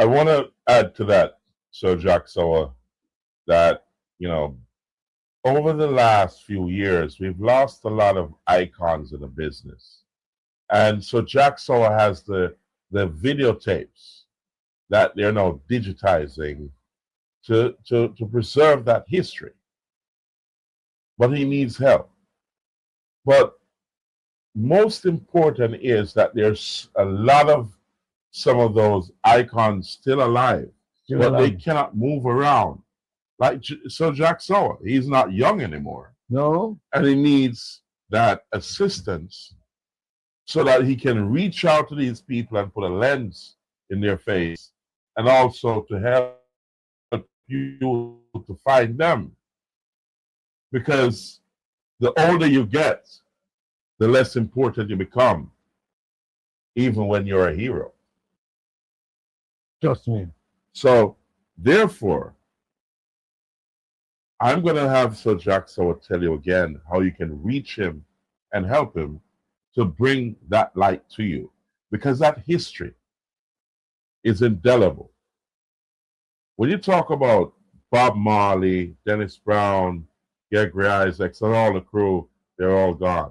I want to add to that, Sir Jack Sower, that, you know, over the last few years, we've lost a lot of icons in the business. And so Jack Sower has the videotapes that they're now digitizing to preserve that history. But he needs help. But most important is that there's a lot of some of those icons still alive, but they cannot move around. Like so, Jack Sower, he's not young anymore, No, and he needs that assistance so that he can reach out to these people and put a lens in their face, and also to help you to find them. Because the older you get, the less important you become, even when you're a hero. trust me. So, therefore, I'm going to have Sir Jack Sower tell you again how you can reach him and help him to bring that light to you. Because that history is indelible. When you talk about Bob Marley, Dennis Brown, Gregory Isaacs, and all the crew, they're all gone.